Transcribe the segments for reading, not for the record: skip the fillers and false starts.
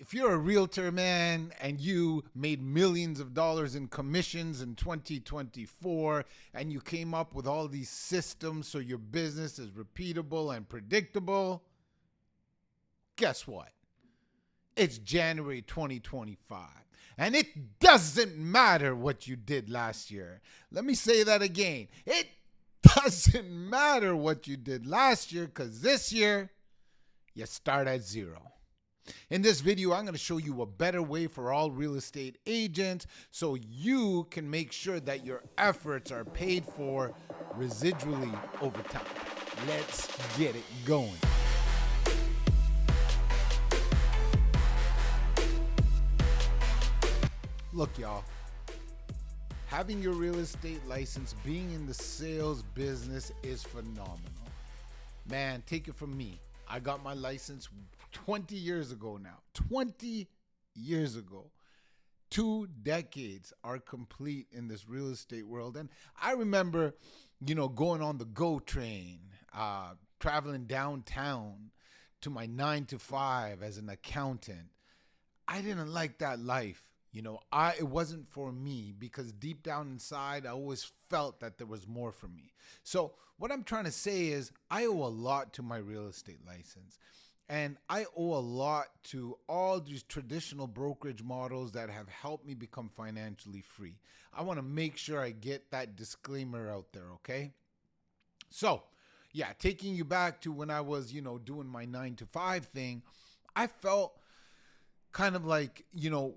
if you're a realtor, man, and you made millions of dollars in commissions in 2024, and you came up with all these systems so your business is repeatable and predictable, guess what? It's January 2025. And it doesn't matter what you did last year. Let me say that again. It doesn't matter what you did last year, because this year, you start at zero. In this video, I'm going to show you a better way for all real estate agents so you can make sure that your efforts are paid for residually over time. Let's get it going. Look, y'all, having your real estate license, being in the sales business is phenomenal. Man, take it from me. I got my license 20 years ago now. 20 years ago. 2 decades are complete in this real estate world. And I remember, going on the GO train, traveling downtown to my 9 to 5 as an accountant. I didn't like that life. It wasn't for me, because deep down inside, I always felt that there was more for me. So what I'm trying to say is I owe a lot to my real estate license. And I owe a lot to all these traditional brokerage models that have helped me become financially free. I want to make sure I get that disclaimer out there, okay? So, yeah, taking you back to when I was, doing my 9 to 5 thing, I felt kind of like,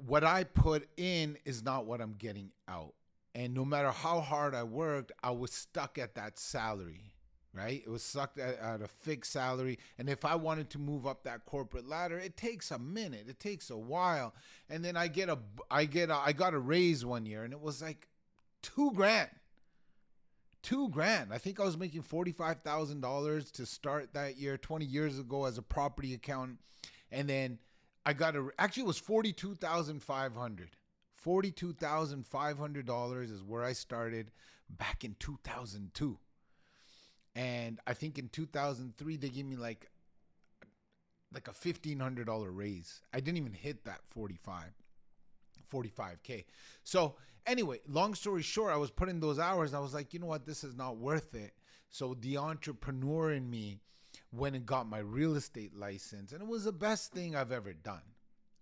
what I put in is not what I'm getting out. And no matter how hard I worked, I was stuck at that salary, right? It was stuck at a fixed salary. And if I wanted to move up that corporate ladder, it takes a minute. It takes a while. And then I got a raise one year, and it was like $2,000. $2,000. I think I was making $45,000 to start that year 20 years ago as a property accountant. And then actually it was $42,500. $42,500 is where I started back in 2002. And I think in 2003, they gave me like a $1,500 raise. I didn't even hit that 45K. So anyway, long story short, I was putting those hours. I was like, you know what? This is not worth it. So the entrepreneur in me went and got my real estate license, and it was the best thing I've ever done,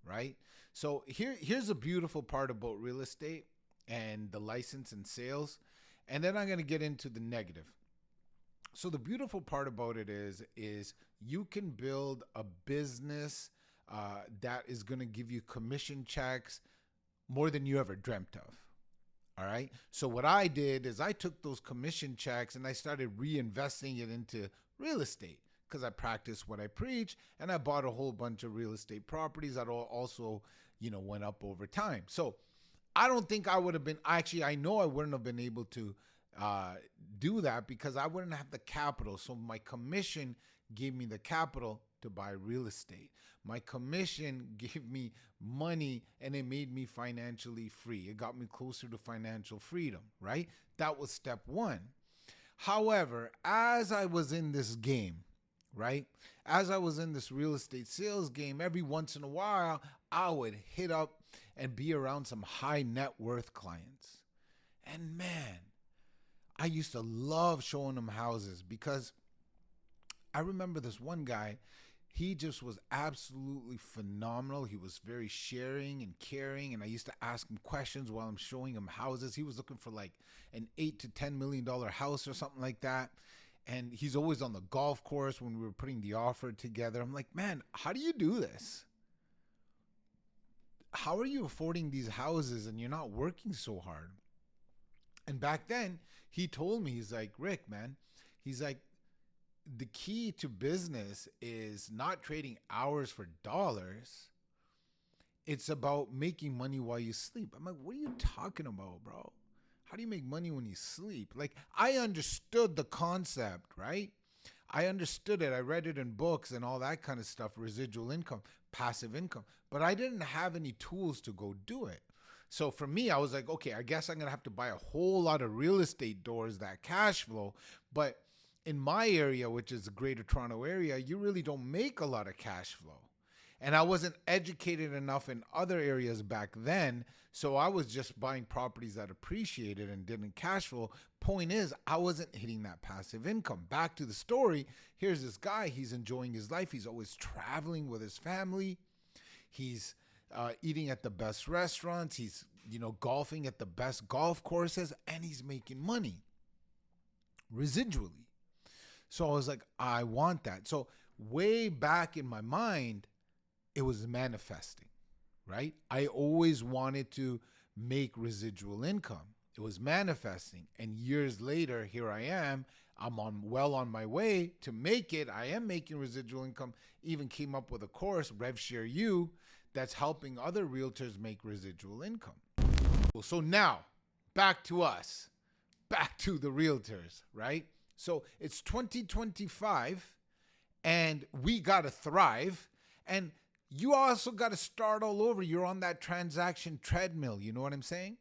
right? So here's a beautiful part about real estate and the license and sales, and then I'm going to get into the negative. So the beautiful part about it is you can build a business that is going to give you commission checks more than you ever dreamt of. All right. So what I did is I took those commission checks and I started reinvesting it into real estate, because I practice what I preach, and I bought a whole bunch of real estate properties that also, went up over time. So I don't think I would have been, actually, I know I wouldn't have been able to do that, because I wouldn't have the capital. So my commission gave me the capital to buy real estate. My commission gave me money, and it made me financially free. It got me closer to financial freedom, right? That was step one. However, as I was in this game, right? As I was in this real estate sales game, every once in a while, I would hit up and be around some high net worth clients. And man, I used to love showing them houses, because I remember this one guy, he just was absolutely phenomenal. He was very sharing and caring, and I used to ask him questions while I'm showing him houses. He was looking for like an $8 to $10 million house or something like that. And he's always on the golf course when we were putting the offer together. I'm like, man, how do you do this? How are you affording these houses and you're not working so hard? And back then, he told me, he's like, Rick, man, he's like, the key to business is not trading hours for dollars. It's about making money while you sleep. I'm like, what are you talking about, bro? How do you make money when you sleep? Like, I understood the concept, right? I understood it. I read it in books and all that kind of stuff, residual income, passive income, but I didn't have any tools to go do it. So for me, I was like, okay, I guess I'm going to have to buy a whole lot of real estate doors that cash flow. But in my area, which is the Greater Toronto area, you really don't make a lot of cash flow. And I wasn't educated enough in other areas back then. So I was just buying properties that appreciated and didn't cash flow. Point is, I wasn't hitting that passive income. Back to the story. Here's this guy. He's enjoying his life. He's always traveling with his family. He's eating at the best restaurants. He's, golfing at the best golf courses, and he's making money residually. So I was like, I want that. So way back in my mind, it was manifesting, right? I always wanted to make residual income. It was manifesting. And years later, here I am. I'm well on my way to make it. I am making residual income. Even came up with a course, RevShare U, that's helping other realtors make residual income. So now, back to us. Back to the realtors, right? So it's 2025, and we got to thrive. And you also got to start all over. You're on that transaction treadmill. You know what I'm saying?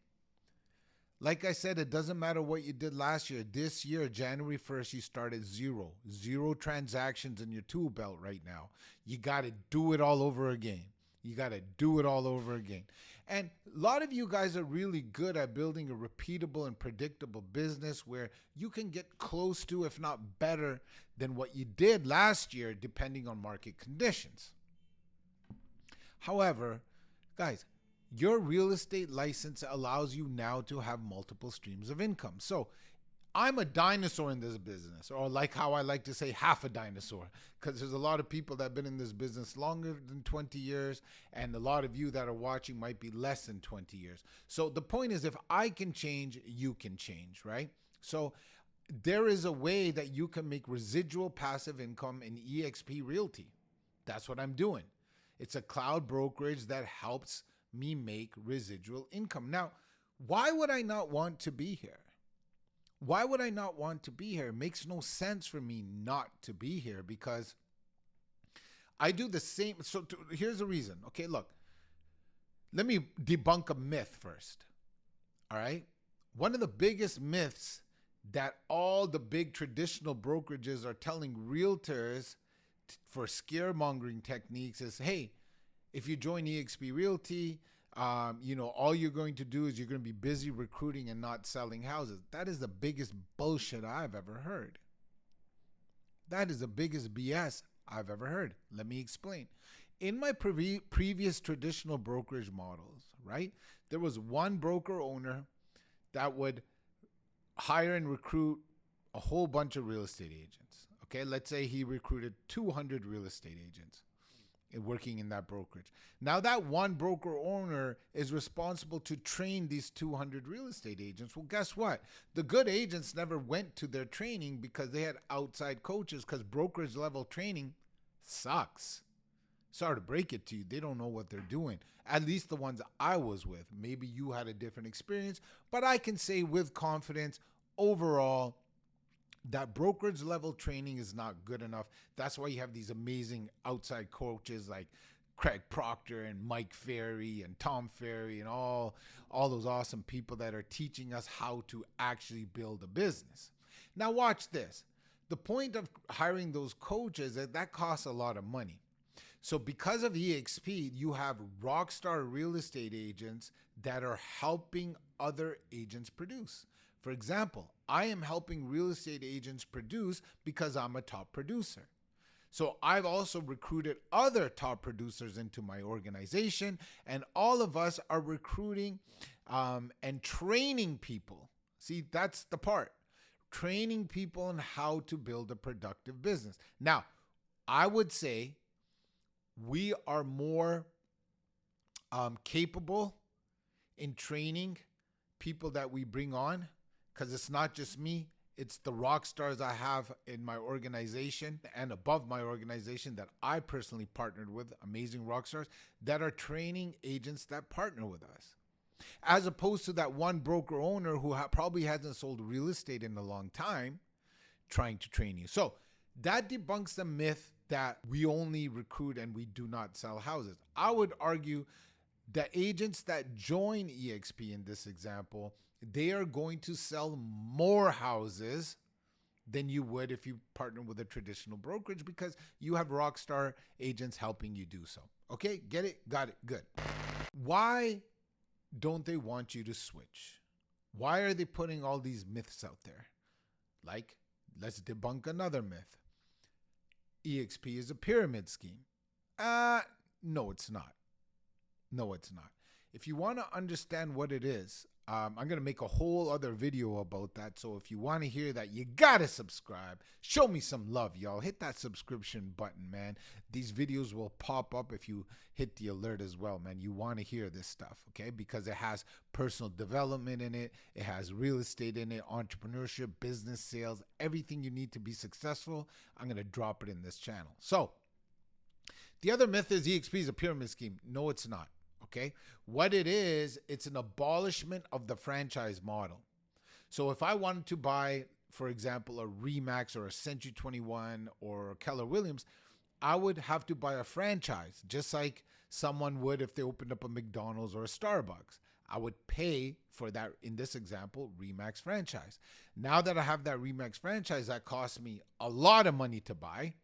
Like I said, it doesn't matter what you did last year. This year, January 1st, you started zero transactions in your tool belt right now. You got to do it all over again. You got to do it all over again. And a lot of you guys are really good at building a repeatable and predictable business where you can get close to, if not better than what you did last year, depending on market conditions. However, guys, your real estate license allows you now to have multiple streams of income. So I'm a dinosaur in this business, or like how I like to say, half a dinosaur, because there's a lot of people that have been in this business longer than 20 years, and a lot of you that are watching might be less than 20 years. So the point is, if I can change, you can change, right? So there is a way that you can make residual passive income in eXp Realty. That's what I'm doing. It's a cloud brokerage that helps me make residual income. Now, why would I not want to be here? Why would I not want to be here? It makes no sense for me not to be here because I do the same. So here's the reason. Okay, look, let me debunk a myth first. All right. One of the biggest myths that all the big traditional brokerages are telling realtors for scaremongering techniques is, hey, if you join eXp Realty, all you're going to do is you're going to be busy recruiting and not selling houses. That is the biggest bullshit I've ever heard. That is the biggest BS I've ever heard. Let me explain. In my previous traditional brokerage models, right, there was one broker owner that would hire and recruit a whole bunch of real estate agents. Okay, let's say he recruited 200 real estate agents working in that brokerage. Now that one broker owner is responsible to train these 200 real estate agents. Well, guess what? The good agents never went to their training because they had outside coaches, because brokerage level training sucks. Sorry to break it to you. They don't know what they're doing. At least the ones I was with. Maybe you had a different experience, but I can say with confidence, overall, that brokerage level training is not good enough. That's why you have these amazing outside coaches like Craig Proctor and Mike Ferry and Tom Ferry and all those awesome people that are teaching us how to actually build a business. Now watch this. The point of hiring those coaches is that costs a lot of money. So because of eXp, you have rockstar real estate agents that are helping other agents produce. For example, I am helping real estate agents produce because I'm a top producer. So I've also recruited other top producers into my organization, and all of us are recruiting and training people. See, that's the part. Training people on how to build a productive business. Now, I would say we are more capable in training people that we bring on, because it's not just me, it's the rock stars I have in my organization and above my organization that I personally partnered with, amazing rock stars that are training agents that partner with us. As opposed to that one broker owner who probably hasn't sold real estate in a long time trying to train you. So that debunks the myth that we only recruit and we do not sell houses. I would argue that agents that join eXp in this example, they are going to sell more houses than you would if you partner with a traditional brokerage, because you have rockstar agents helping you do so. Okay, get it? Got it. Good. Why don't they want you to switch? Why are they putting all these myths out there? Like, let's debunk another myth. EXP is a pyramid scheme. No, it's not. No, it's not. If you want to understand what it is, I'm going to make a whole other video about that. So if you want to hear that, you got to subscribe. Show me some love, y'all. Hit that subscription button, man. These videos will pop up if you hit the alert as well, man. You want to hear this stuff, okay? Because it has personal development in it. It has real estate in it, entrepreneurship, business, sales, everything you need to be successful. I'm going to drop it in this channel. So the other myth is EXP is a pyramid scheme. No, it's not. Okay, what it is, it's an abolishment of the franchise model. So if I wanted to buy, for example, a Remax or a Century 21 or a Keller Williams, I would have to buy a franchise, just like someone would if they opened up a McDonald's or a Starbucks. I would pay for that, in this example, Remax franchise. Now that I have that Remax franchise, that costs me a lot of money to buy.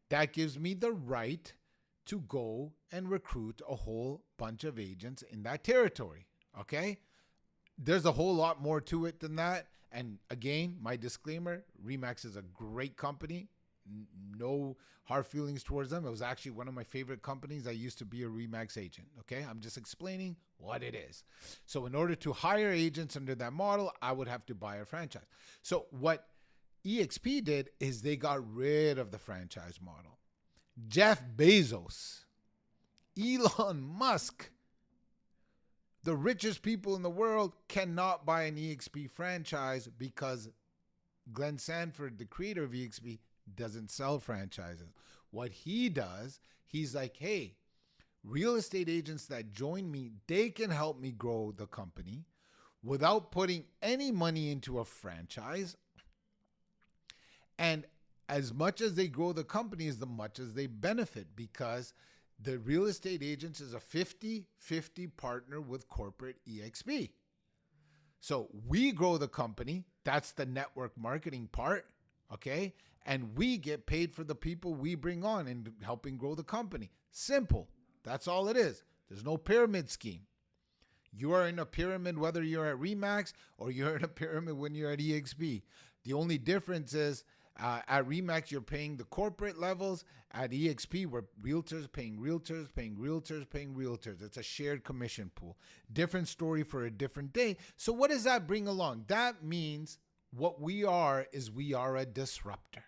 That gives me the right to go and recruit a whole bunch of agents in that territory, okay? There's a whole lot more to it than that. And again, my disclaimer, Remax is a great company. No hard feelings towards them. It was actually one of my favorite companies. I used to be a Remax agent, okay? I'm just explaining what it is. So in order to hire agents under that model, I would have to buy a franchise. So what EXP did is they got rid of the franchise model. Jeff Bezos, Elon Musk, the richest people in the world cannot buy an EXP franchise because Glenn Sanford, the creator of EXP, doesn't sell franchises. What he does, he's like, hey, real estate agents that join me, they can help me grow the company without putting any money into a franchise. And as much as they grow the company is the much as they benefit, because the real estate agents is a 50-50 partner with corporate EXP. So we grow the company. That's the network marketing part. Okay. And we get paid for the people we bring on and helping grow the company. Simple. That's all it is. There's no pyramid scheme. You are in a pyramid whether you're at Remax or you're in a pyramid when you're at EXP. The only difference is at Remax, you're paying the corporate levels. At EXP, we're realtors paying realtors, paying realtors, paying realtors. It's a shared commission pool. Different story for a different day. So what does that bring along? That means what we are is we are a disruptor.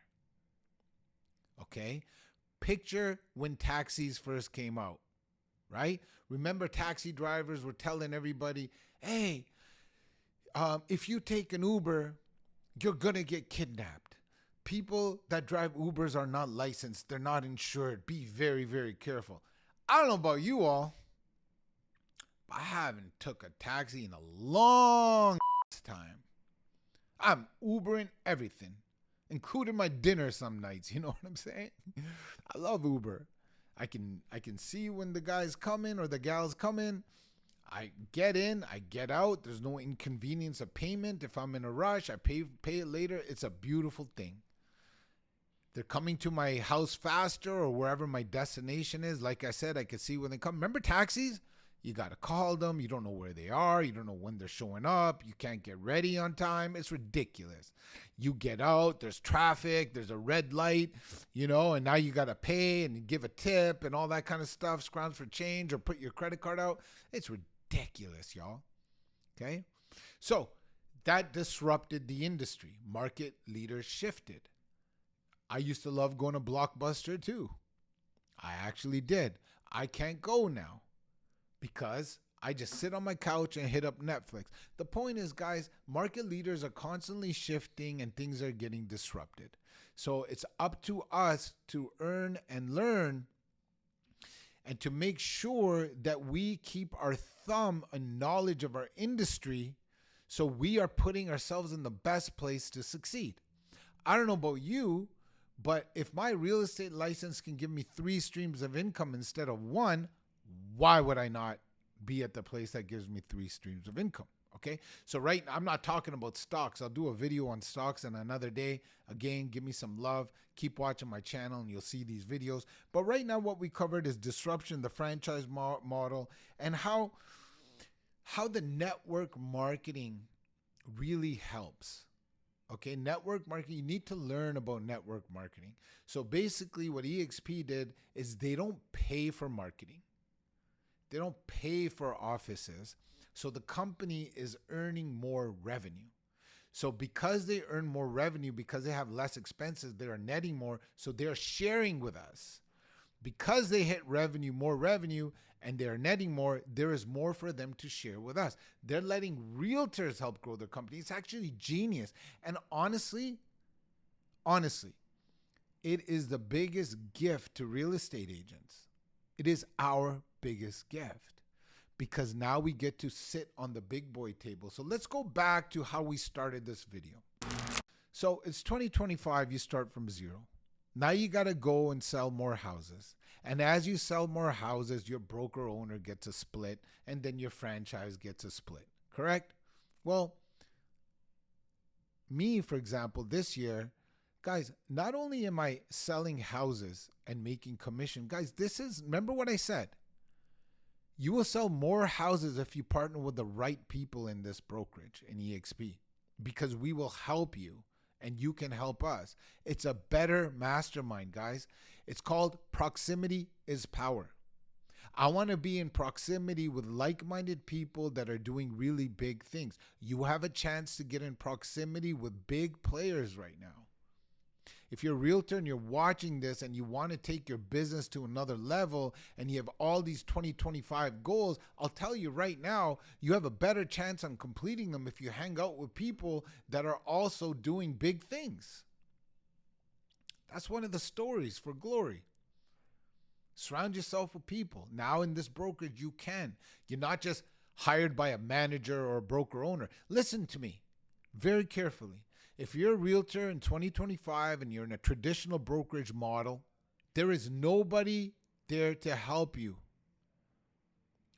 Okay? Picture when taxis first came out, right? Remember, taxi drivers were telling everybody, hey, if you take an Uber, you're going to get kidnapped. People that drive Ubers are not licensed. They're not insured. Be very, very careful. I don't know about you all, but I haven't took a taxi in a long time. I'm Ubering everything, including my dinner some nights. You know what I'm saying? I love Uber. I can see when the guy's coming or the gal's coming. I get in, I get out. There's no inconvenience of payment. If I'm in a rush, I pay it later. It's a beautiful thing. They're coming to my house faster or wherever my destination is. Like I said, I can see when they come. Remember taxis? You got to call them. You don't know where they are. You don't know when they're showing up. You can't get ready on time. It's ridiculous. You get out. There's traffic. There's a red light, and now you got to pay and give a tip and all that kind of stuff. Scrounge for change or put your credit card out. It's ridiculous, y'all. Okay? So that disrupted the industry. Market leaders shifted. I used to love going to Blockbuster too. I actually did. I can't go now because I just sit on my couch and hit up Netflix. The point is, guys, market leaders are constantly shifting and things are getting disrupted. So it's up to us to earn and learn and to make sure that we keep our thumb on knowledge of our industry so we are putting ourselves in the best place to succeed. I don't know about you, but if my real estate license can give me 3 streams of income instead of 1, why would I not be at the place that gives me 3 streams of income? Okay. So I'm not talking about stocks. I'll do a video on stocks on another day. Again, give me some love. Keep watching my channel and you'll see these videos. But right now what we covered is disruption, the franchise model, and how the network marketing really helps. Okay, network marketing, you need to learn about network marketing. So basically what EXP did is they don't pay for marketing. They don't pay for offices. So the company is earning more revenue. So because they earn more revenue, because they have less expenses, they are netting more. So they're sharing with us. Because they hit more revenue, and they're netting more, there is more for them to share with us. They're letting realtors help grow their company. It's actually genius. And honestly, it is the biggest gift to real estate agents. It is our biggest gift because now we get to sit on the big boy table. So let's go back to how we started this video. So it's 2025, you start from zero. Now you got to go and sell more houses. And as you sell more houses, your broker owner gets a split and then your franchise gets a split, correct? Well, me, for example, this year, guys, not only am I selling houses and making commission, guys, remember what I said. You will sell more houses if you partner with the right people in this brokerage in EXP because we will help you and you can help us. It's a better mastermind, guys. It's called proximity is power. I want to be in proximity with like-minded people that are doing really big things. You have a chance to get in proximity with big players right now. If you're a realtor and you're watching this and you want to take your business to another level and you have all these 2025 goals, I'll tell you right now, you have a better chance on completing them if you hang out with people that are also doing big things. That's one of the stories for glory. Surround yourself with people. Now in this brokerage, you can. You're not just hired by a manager or a broker owner. Listen to me very carefully. If you're a realtor in 2025 and you're in a traditional brokerage model, there is nobody there to help you.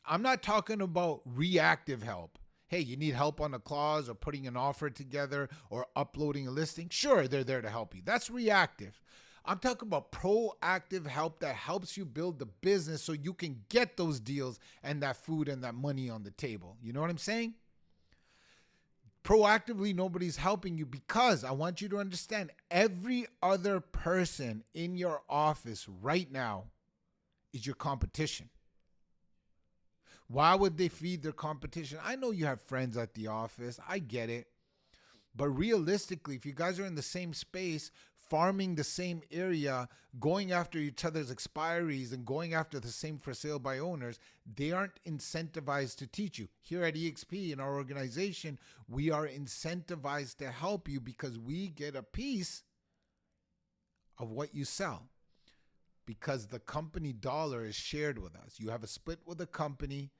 I'm not talking about reactive help. Hey, you need help on a clause or putting an offer together or uploading a listing. Sure, they're there to help you. That's reactive. I'm talking about proactive help that helps you build the business so you can get those deals and that food and that money on the table. You know what I'm saying? Proactively, nobody's helping you because I want you to understand every other person in your office right now is your competition. Why would they feed their competition? I know you have friends at the office. I get it. But realistically, if you guys are in the same space, farming the same area, going after each other's expiries and going after the same for sale by owners, they aren't incentivized to teach you. Here at EXP in our organization, we are incentivized to help you because we get a piece of what you sell because the company dollar is shared with us. You have a split with the company.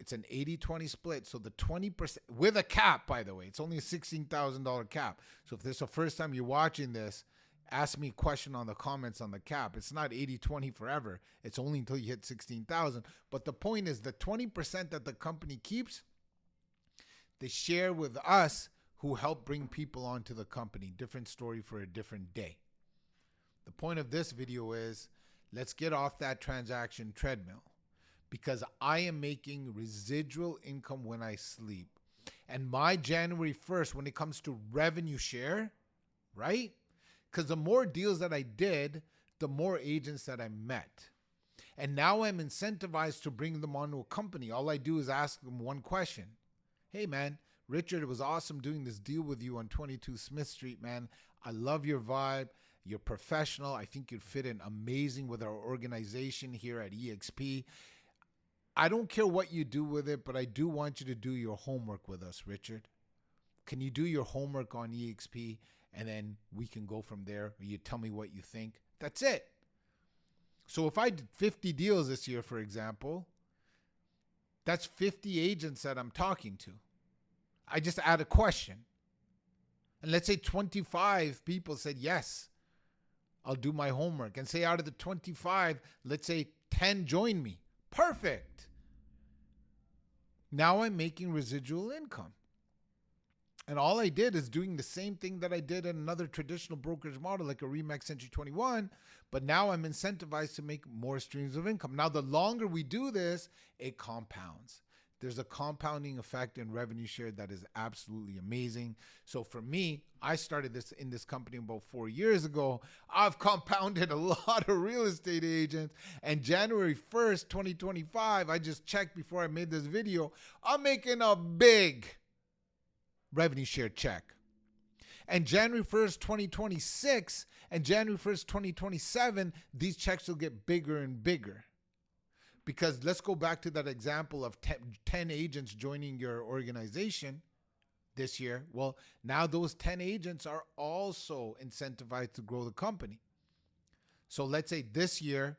It's an 80-20 split. So the 20% with a cap, by the way, it's only a $16,000 cap. So if this is the first time you're watching this, ask me a question on the comments on the cap. It's not 80-20 forever. It's only until you hit 16,000. But the point is the 20% that the company keeps, they share with us who help bring people onto the company. Different story for a different day. The point of this video is let's get off that transaction treadmill because I am making residual income when I sleep. And my January 1st, when it comes to revenue share, right? Because the more deals that I did, the more agents that I met. And now I'm incentivized to bring them onto a company. All I do is ask them one question. Hey, man, Richard, it was awesome doing this deal with you on 22 Smith Street, man. I love your vibe. You're professional. I think you'd fit in amazing with our organization here at EXP. I don't care what you do with it, but I do want you to do your homework with us, Richard. Can you do your homework on EXP? And then we can go from there. Or you tell me what you think. That's it. So if I did 50 deals this year, for example, that's 50 agents that I'm talking to. I just add a question. And let's say 25 people said, yes, I'll do my homework. And say out of the 25, let's say 10 join me. Perfect. Now I'm making residual income. And all I did is doing the same thing that I did in another traditional brokerage model, like a RE/MAX Century 21, but now I'm incentivized to make more streams of income. Now, the longer we do this, it compounds. There's a compounding effect in revenue share that is absolutely amazing. So for me, I started this in this company about 4 years ago. I've compounded a lot of real estate agents. And January 1st, 2025, I just checked before I made this video, I'm making a big revenue share check. And January 1st, 2026 and January 1st, 2027, these checks will get bigger and bigger. Because let's go back to that example of 10 agents joining your organization this year. Well, now those 10 agents are also incentivized to grow the company. So let's say this year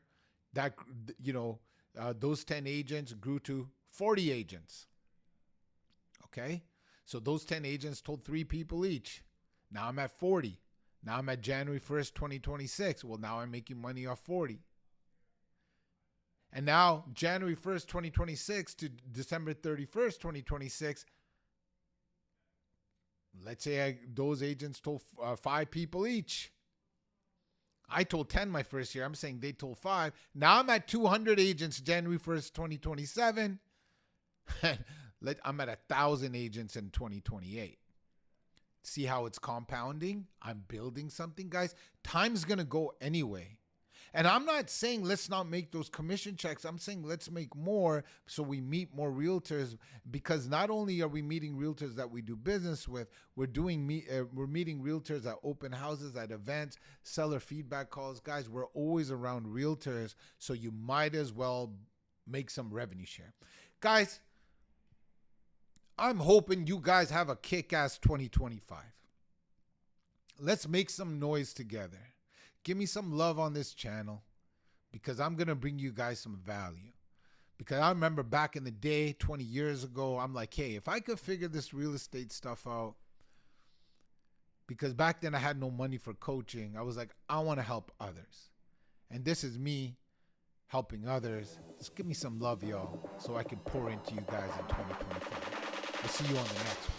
that, those 10 agents grew to 40 agents. Okay. So those 10 agents told 3 people each. Now I'm at 40. Now I'm at January 1st, 2026. Well, now I'm making money off 40. And now January 1st, 2026 to December 31st, 2026, let's say those agents told 5 people each. I told 10 my first year. I'm saying they told 5. Now I'm at 200 agents January 1st, 2027. I'm at 1,000 agents in 2028. See how it's compounding? I'm building something, guys. Time's going to go anyway. And I'm not saying let's not make those commission checks. I'm saying let's make more so we meet more realtors, because not only are we meeting realtors that we do business with, we're meeting realtors at open houses, at events, seller feedback calls. Guys, we're always around realtors, so you might as well make some revenue share. Guys, I'm hoping you guys have a kick-ass 2025. Let's make some noise together. Give me some love on this channel, because I'm going to bring you guys some value. Because I remember back in the day, 20 years ago, I'm like, hey, if I could figure this real estate stuff out, because back then I had no money for coaching, I was like, I want to help others. And this is me helping others. Just give me some love, y'all, so I can pour into you guys in 2025. We'll see you on the next one.